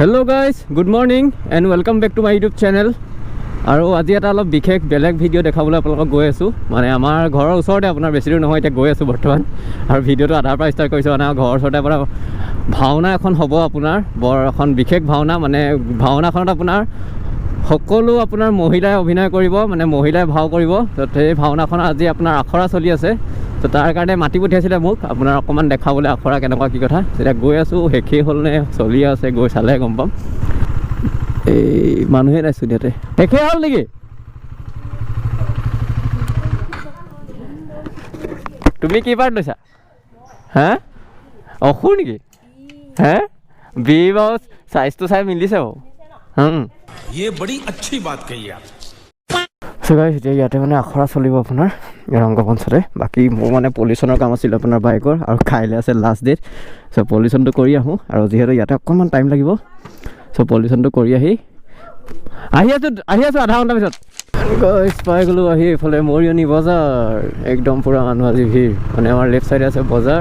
Hello guys, good morning and welcome back to my YouTube channel. আৰু আজি এটা অলপ বিশেষ বেলেগ ভিডিও দেখাবলৈ আপোনালোকক গৈ আছো মানে আমাৰ ঘৰৰ ওচৰতে আপোনাৰ বেছি দূৰ নহয় এতিয়া গৈ আছো বৰ্তমান আৰু ভিডিওটো আধাৰ পৰা ষ্টাৰ্ট কৰিছো মানে ঘৰৰ ওচৰতে পৰা ভাওনা এখন হ'ব আপোনাৰ বৰ এখন বিশেষ ভাওনা মানে ভাওনাখনত আপোনাৰ সকলো আপোনাৰ মহিলাই অভিনয় কৰিব মানে মহিলাই ভাও কৰিব তো সেই ভাওনাখন আজি আপোনাৰ আখৰা চলি আছে তো তাৰ কাৰণে মাতি পঠিয়াইছিলে মোক আপোনাৰ অকমান দেখাবলৈ আখৰা কেনেকুৱা কি কথা তেতিয়া গৈ আছো হেখি হ'লনে চলি আছে গৈ চালে গম পাম এই মানুহে নাইছো ইয়াতে হেখি হ'ল নেকি তুমি কি পাৰ্ট লৈছা হা অসুৰ নেকি হে বি বাউস সাইজ তো চাই মিলিছে ও ये बड़ी अच्छी बात कही आप সো গাইস এতিয়া ইয়াতে মানে আখৰা চলিব আপোনাৰ ৰংগমঞ্চতে বাকি মোৰ মানে পলিউশনৰ কাম আছিল আপোনাৰ বাইকৰ আৰু খাইলে আছে লাষ্ট ডেট সো পলিউশনটো কৰি আহো আৰু যেহেতু ইয়াতে অকমান টাইম লাগিব সো পলিউশনটো কৰি আহি আছো আধা ঘণ্টা পিছত গাইস পাই গলো আহি এফালে মৰিয়নি বজাৰ একদম পুৰা মানুহ আজি ভিৰ মানে আমাৰ লেফট সাইডে আছে বজাৰ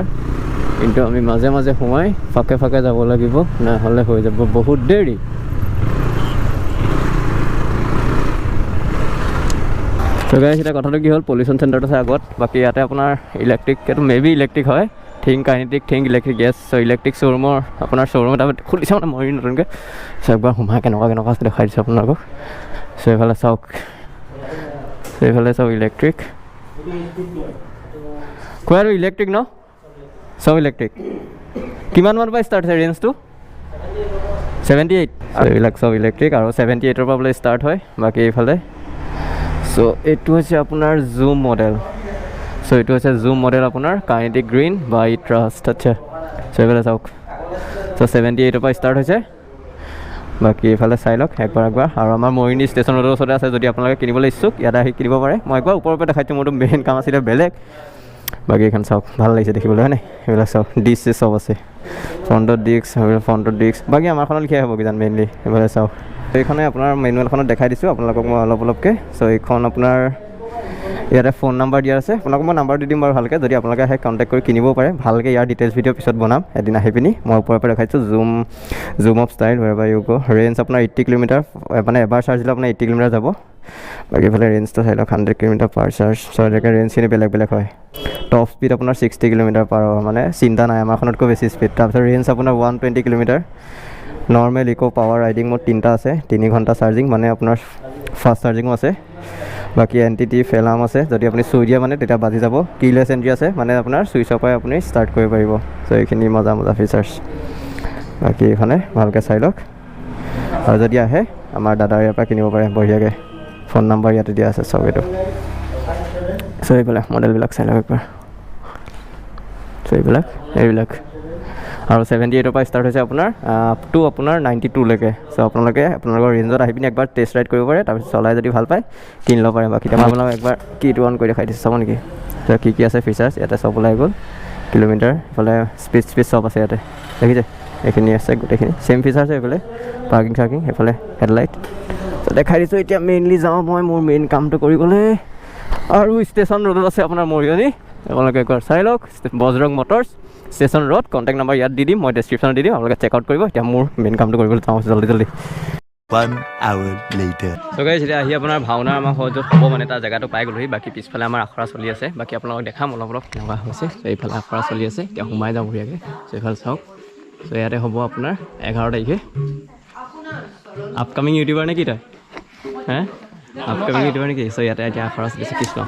কিন্তু আমি মাজে মাজে সোমাই ফাকে ফাকে যাব লাগিব না হলে হৈ যাব বহুত দেৰি তো গাইস এটা কথাটো কি হল পলিউশন সেন্টাৰটো আছে আগত বাকি ইয়াতে আপোনাৰ ইলেক্ট্ৰিক এটো মেবি ইলেক্ট্ৰিক হয় thing kinetic thing electric gas so electric শোৰুমৰ আপোনাৰ শোৰুম এটা খুলিছে মানে মই নতুনকৈ সো একবাৰ সোমাই কেনেকুৱা দেখাই দিছোঁ আপোনালোকক সো এইফালে চাওক এইফালে চাওক ইলেক্ট্ৰিক কোৱা আৰু ইলেক্ট্ৰিক ন সব ইলেক্ট্ৰিক কিমান মান পৰা ষ্টাৰ্ট হয় ৰেঞ্জটো 78 আৰু এইবিলাক সব ইলেক্ট্ৰিক আৰু 78 ৰ পৰা বোলে ষ্টাৰ্ট হয় বাকি এইফালে সো এইটো হৈছে আপোনাৰ জুম মডেল সো এইটো হৈছে জুম মডেল আপোনাৰ কাইনেটিক গ্ৰীণ বাই ট্ৰাষ্ট আচ্ছা সো এইফালে চাওক সো 78 ৰ পৰা ষ্টাৰ্ট হৈছে বাকি এইফালে চাই লওক একবাৰ আৰু আমাৰ মৰিনি ষ্টেচন ৰোডৰ ওচৰতে আছে যদি আপোনালোকে কিনিবলৈ ইচ্ছুক ইয়াতে আহি কিনিব পাৰে মই একবাৰ ওপৰৰ পৰা দেখাইছোঁ মোৰতো মেইন কাম আছিলে বেলেগ বাকি এখন চাওক ভাল লাগিছে দেখিবলৈ হয়নে এইবিলাক চাওক ডিছ চব আছে ফ্ৰণ্টৰ ডিস্ক বাকি আমাৰখনত লিখাই হ'ব কিজান মেইনলি এইফালে চাওক এইখনে আপোনাৰ মেনুৱেলখনত দেখাই দিছোঁ আপোনালোকক মই অলপকৈ সো এইখন আপোনাৰ ইয়াতে ফোন নাম্বাৰ দিয়া আছে আপোনালোকক মই নাম্বাৰ দি দিম বাৰু ভালকৈ যদি আপোনালোকে আহে কণ্টেক্ট কৰি কিনিব পাৰে ভালকৈ ইয়াৰ ডিটেইলছ ভিডিঅ' পিছত বনাম এদিন আহি পিনি মই ওপৰৰ পৰা দেখাইছোঁ zoom of style whereby you go range আপোনাৰ 80 কিলোমিটাৰ মানে এবাৰ চাৰ্জ দিলে আপোনাৰ 80 কিলোমিটাৰ যাব বাকী ইফালে ৰেঞ্জটো চাই লওক 100 কিলোমিটাৰ পাৰ চাৰ্জ সো এনেকৈ ৰেঞ্জখিনি বেলেগ হয় টপ স্পীড আপোনাৰ 60 কিলোমিটাৰ পাৰ আৱাৰ মানে চিন্তা নাই আমাৰখনতকৈ বেছি স্পীড তাৰপিছত ৰেঞ্জ আপোনাৰ 120 kilometre normal eco power riding মোৰ 3টা আছে 3 ঘণ্টা চাৰ্জিং মানে আপোনাৰ ফাষ্ট চাৰ্জিঙো আছে বাকি এনটিটি ফেলাম আছে যদি আপুনি চুই দিয়ে মানে তেতিয়া বাজি যাব কিলেছ এন্ট্ৰি আছে মানে আপোনাৰ চুইচৰ পৰাই আপুনি ষ্টাৰ্ট কৰিব পাৰিব সো এইখিনি মজা ফিচাৰ্ছ বাকি এইফালে ভালকৈ চাই লওক আৰু যদি আহে আমাৰ দাদাৰ ইয়াৰ পৰা কিনিব পাৰে বঢ়িয়াকৈ ফোন নাম্বাৰ ইয়াতে দিয়া আছে চব এইটো সো এইবিলাক মডেলবিলাক চাই লওক একবাৰ সো এইবিলাক আৰু 78 ৰ পৰা ষ্টাৰ্ট হৈছে আপোনাৰ আপ টু আপোনাৰ 92 লৈকে সো আপোনালোকৰ ৰেঞ্জত আহি পিনি একবাৰ টেষ্ট ৰাইড কৰিব পাৰে তাৰপিছত চলাই যদি ভাল পায় কিনি ল'ব পাৰে বাকি মই আপোনালোকক একবাৰ কিটো অন কৰি দেখাই দিছোঁ চাব নেকি সো কি আছে ফিচাৰ্ছ ইয়াতে চব ওলাই গ'ল কিলোমিটাৰ ইফালে স্পীড চব আছে ইয়াতে দেখিছে এইখিনি আছে গোটেইখিনি চেম ফিচাৰ্ছ এইফালে পাৰ্কিং চাৰ্কিং এইফালে হেডলাইট তো দেখাই দিছোঁ এতিয়া মেইনলি যাওঁ মই মোৰ মেইন কামটো কৰিবলৈ আৰু ষ্টেচন ৰোডত আছে আপোনাৰ মৰিয়নি আপোনালোকে একবাৰ চাই লওক Bajrang Motors station road contact number ইয়াত দি দিম মই ডেছক্ৰিপশ্যনত দি দিম আপোনালোকে চেক আউট কৰিব এতিয়া মোৰ মেইন কামটো কৰিবলৈ যাওঁ জল্দি 1 hour later তো গাইছ এতিয়া আহি আপোনাৰ ভাওনা আমাৰ য'ত হ'ব মানে তাৰ জেগাটো পাই গ'লোহি বাকী পিছফালে আমাৰ আখৰা চলি আছে বাকী আপোনালোকক দেখাম অলপ কেনেকুৱা হৈছে এইফালে আখৰা চলি আছে এতিয়া সোমাই যাওঁ বঢ়িয়াকৈ এইফালে চাওক তো ইয়াতে হ'ব আপোনাৰ 11 তাৰিখে আপকামিং ইউটিউবাৰ নে কি তই হে আপকামিং ইউটিউবাৰ নেকি সো ইয়াতে এতিয়া আখৰা চলিছে কৃষ্ণ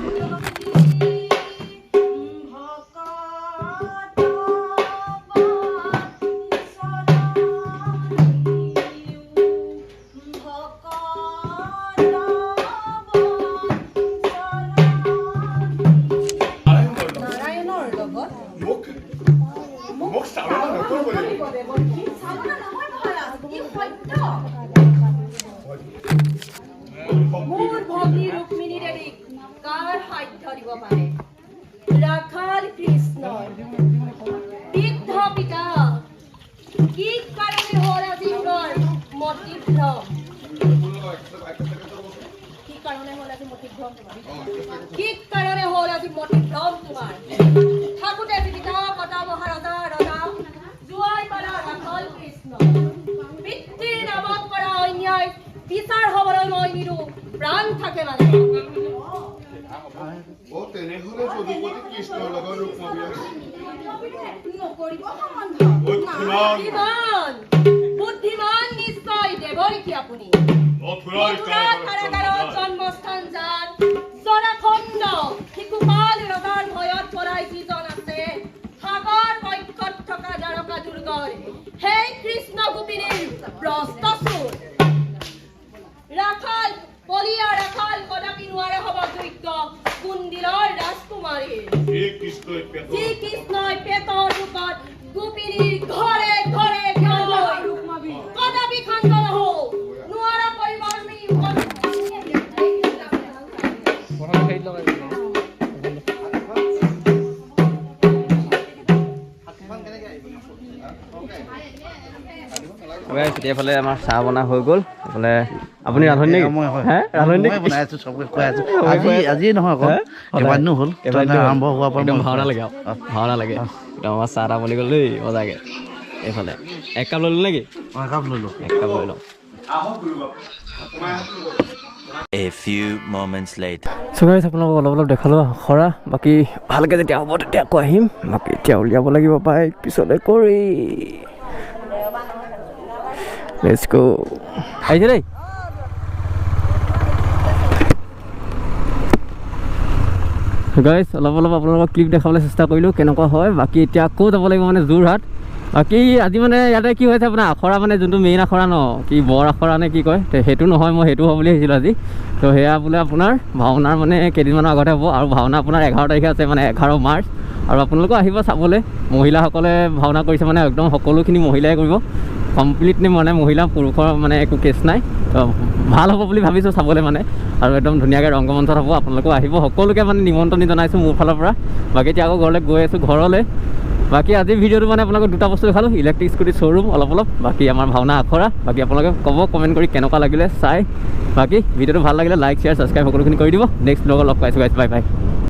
পিতৃ বিচাৰ হ'বলৈ মই নিদো প্ৰাণ থাকে মানে ও তেনেহলে যদুপতি কৃষ্ণৰ লগত ৰুক্মবীৰ নকৰিব সম্বন্ধ বুদ্ধিমান বুদ্ধিমান নিশ্চয় দেৱৰ কি আপুনি মথুৰাৰ কাৰাগাৰৰ জন্মস্থান যান জৰাখণ্ড শিশুপাল ৰজাৰ ভয়ত পৰাই যিজন আছে সাগৰ বক্ষত থকা দ্বাৰকা দুৰ্গৰ সেই কৃষ্ণ গোপিনীৰ প্ৰস্তচুৰ ৰাখাল পলিয়া ৰাখাল কদাপি নোৱাৰে হ'ব যোগ্য কুণ্ডিলৰ ৰাজকুমাৰী যি কৃষ্ণই পেটৰ ৰূপত গোপিনীৰ ঘৰে ঘৰে কদাপি খান্ত নহওঁ নোৱাৰা কৰিবৰ এইফালে আমাৰ চাহ বনা হৈ গ'ল এইফালে আপুনি ৰান্ধনি নেকি হে ৰান্ধনি বনাই আছো চবকে খুৱাই আছো আজি নহয় আকৌ কেইবাদিনো হ'ল আৰম্ভ হোৱাৰ পৰা একদম ভাওনা লাগে ভাওনা লাগে একদম আমাৰ চাহ বনি গ'ল দেই মজাকে এইফালে এক কাপ ল'লোঁ নেকি একাপ ল'লোঁ এক কাপ লৈ লওঁ A few moments later. So guys, আপোনালোকক অলপ দেখালোঁ আখৰা বাকী ভালকৈ যেতিয়া হ'ব তেতিয়া আকৌ আহিম বাকী এতিয়া উলিয়াব লাগিব বাইক পিছলৈ কৰি Let's go. আহিছে দেই গাইজ অলপ আপোনালোকক ক্লিপ দেখাবলৈ চেষ্টা কৰিলোঁ কেনেকুৱা হয় বাকী এতিয়া আকৌ যাব লাগিব মানে যোৰহাট বাকী আজি মানে ইয়াতে কি হৈছে আপোনাৰ আখৰা মানে যোনটো মেইন আখৰা ন কি বৰ আখৰা নে কি কয় সেইটো নহয় মই সেইটো হ'ব বুলি ভাবিছিলোঁ আজি তো সেয়া বোলে আপোনাৰ ভাওনাৰ মানে কেইদিনমানৰ আগতে হ'ব আৰু ভাওনা আপোনাৰ 11 তাৰিখে আছে মানে 11 মাৰ্চ আৰু আপোনালোকেও আহিব চাবলৈ মহিলাসকলে ভাওনা কৰিছে মানে একদম সকলোখিনি মহিলাই কৰিব কমপ্লিটলি মানে মহিলা পুৰুষৰ মানে একো কেছ নাই তো ভাল হ'ব বুলি ভাবিছোঁ চাবলৈ মানে আৰু একদম ধুনীয়াকৈ ৰংগমঞ্চত হ'ব আপোনালোকেও আহিব সকলোকে মানে নিমন্ত্ৰণি জনাইছোঁ মোৰ ফালৰ পৰা বাকী এতিয়া আকৌ ঘৰলৈ গৈ আছোঁ ঘৰলৈ বাকী আজিৰ ভিডিঅ'টো মানে আপোনালোকক দুটা বস্তু দেখালোঁ ইলেক্ট্ৰিক স্কুটি শ্ব'ৰুম অলপ বাকী আমাৰ ভাওনা আখৰা বাকী আপোনালোকে ক'ব কমেণ্ট কৰি কেনেকুৱা লাগিলে চাই বাকী ভিডিঅ'টো ভাল লাগিলে লাইক শ্বেয়াৰ ছাবস্ক্ৰাইব সকলোখিনি কৰি দিব নেক্সট ব্লগত লগ পাইছোঁ গাইজ বাই বাই